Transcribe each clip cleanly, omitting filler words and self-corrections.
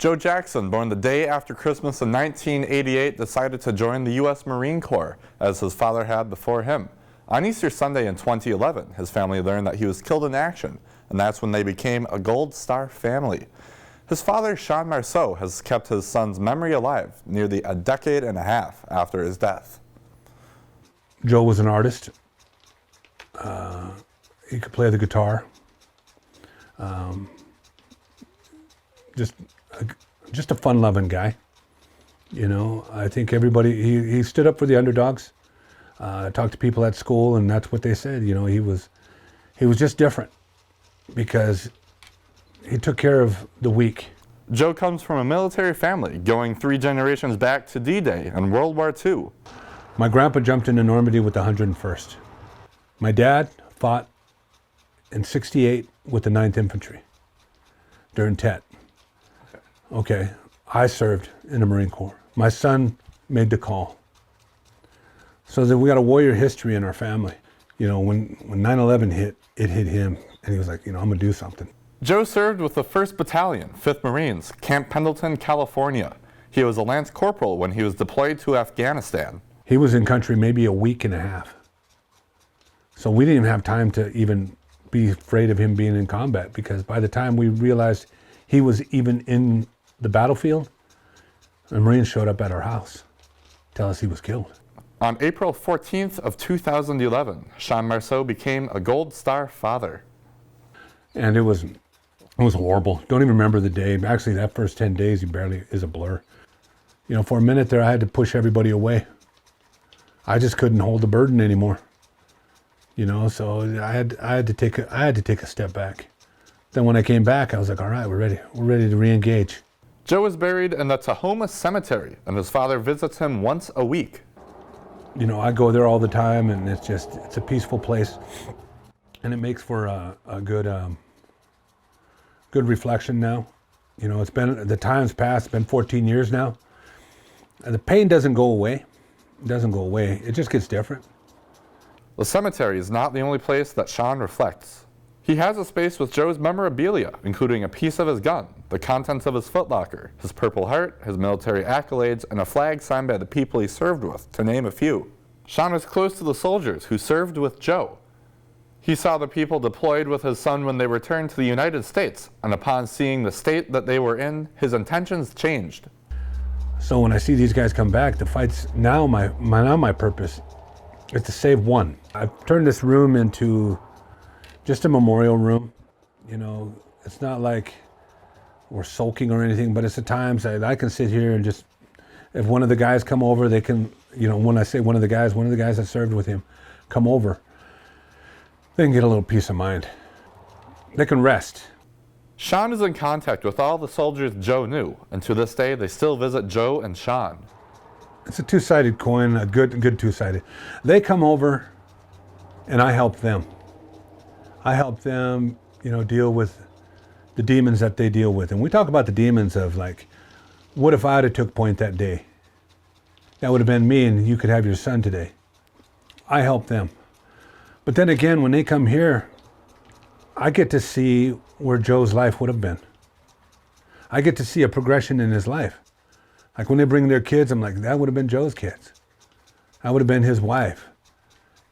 Joe Jackson, born the day after Christmas in 1988, decided to join the U.S. Marine Corps, as his father had before him. On Easter Sunday in 2011, his family learned that he was killed in action, and that's when they became a Gold Star family. His father, Shawn Marceau, has kept his son's memory alive nearly a decade and a half after his death. Joe was an artist. He could play the guitar. Just a fun-loving guy. You know, I think everybody, he stood up for the underdogs. Talked to people at school, and that's what they said. You know, he was just different because he took care of the weak. Joe comes from a military family, going 3 generations back to D-Day and World War II. My grandpa jumped into Normandy with the 101st. My dad fought in '68 with the 9th Infantry during Tet. Okay, I served in the Marine Corps. My son made the call. So then we got a warrior history in our family. You know, when 9/11 hit, it hit him, and he was like, you know, I'm gonna do something. Joe served with the 1st Battalion, 5th Marines, Camp Pendleton, California. He was a Lance Corporal when he was deployed to Afghanistan. He was in country maybe a week and a half. So we didn't even have time to even be afraid of him being in combat, because by the time we realized he was even in the battlefield, the Marines showed up at our house, tell us he was killed. On April 14th of 2011, Shawn Marceau became a Gold Star father. And it was horrible. Don't even remember the day. Actually, that first 10 days, he barely is a blur. You know, for a minute there, I had to push everybody away. I just couldn't hold the burden anymore. You know, so I had to take a step back. Then when I came back, I was like, all right, we're ready to re-engage. Joe is buried in the Tahoma Cemetery, and his father visits him once a week. You know, I go there all the time, and it's a peaceful place, and it makes for a good reflection now. You know, the time's passed. It's been 14 years now, and the pain doesn't go away. It doesn't go away. It just gets different. The cemetery is not the only place that Shawn reflects. He has a space with Joe's memorabilia, including a piece of his gun, the contents of his footlocker, his Purple Heart, his military accolades, and a flag signed by the people he served with, to name a few. Shawn was close to the soldiers who served with Joe. He saw the people deployed with his son when they returned to the United States, and upon seeing the state that they were in, his intentions changed. So when I see these guys come back, the fights, now my purpose is to save one. I've turned this room into just a memorial room. You know, it's not like we're sulking or anything, but it's the times I can sit here and just, if one of the guys come over, they can, you know, when I say one of the guys that served with him come over, they can get a little peace of mind. They can rest. Shawn is in contact with all the soldiers Joe knew, and to this day they still visit Joe and Shawn. It's a two-sided coin, a good two-sided. They come over and I help them. I help them, you know, deal with the demons that they deal with. And we talk about the demons of, like, what if I'd have took point that day? That would have been me, and you could have your son today. I help them. But then again, when they come here, I get to see where Joe's life would have been. I get to see a progression in his life. Like when they bring their kids, I'm like, that would have been Joe's kids. That would have been his wife.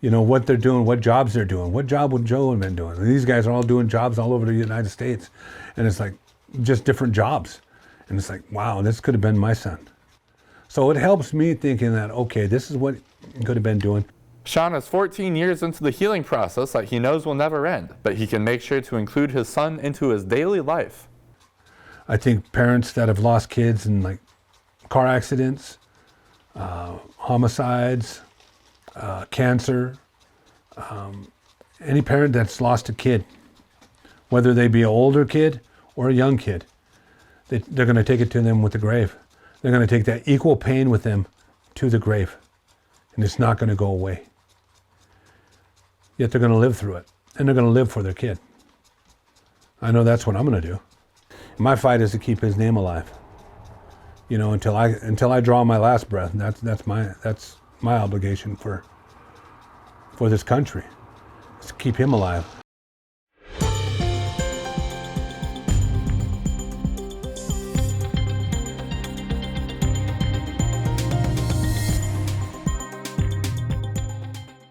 You know, what they're doing, what jobs they're doing. What job would Joe have been doing? And these guys are all doing jobs all over the United States. And it's like, just different jobs. And it's like, wow, this could have been my son. So it helps me thinking that, okay, this is what he could have been doing. Shawn is 14 years into the healing process that he knows will never end, but he can make sure to include his son into his daily life. I think parents that have lost kids in, like, car accidents, homicides, cancer, any parent that's lost a kid, whether they be an older kid or a young kid, they're going to take it to them with the grave. They're going to take that equal pain with them to the grave, and it's not going to go away. Yet they're going to live through it, and they're going to live for their kid. I know that's what I'm going to do. My fight is to keep his name alive. You know, until I draw my last breath. That's my obligation for this country, is to keep him alive.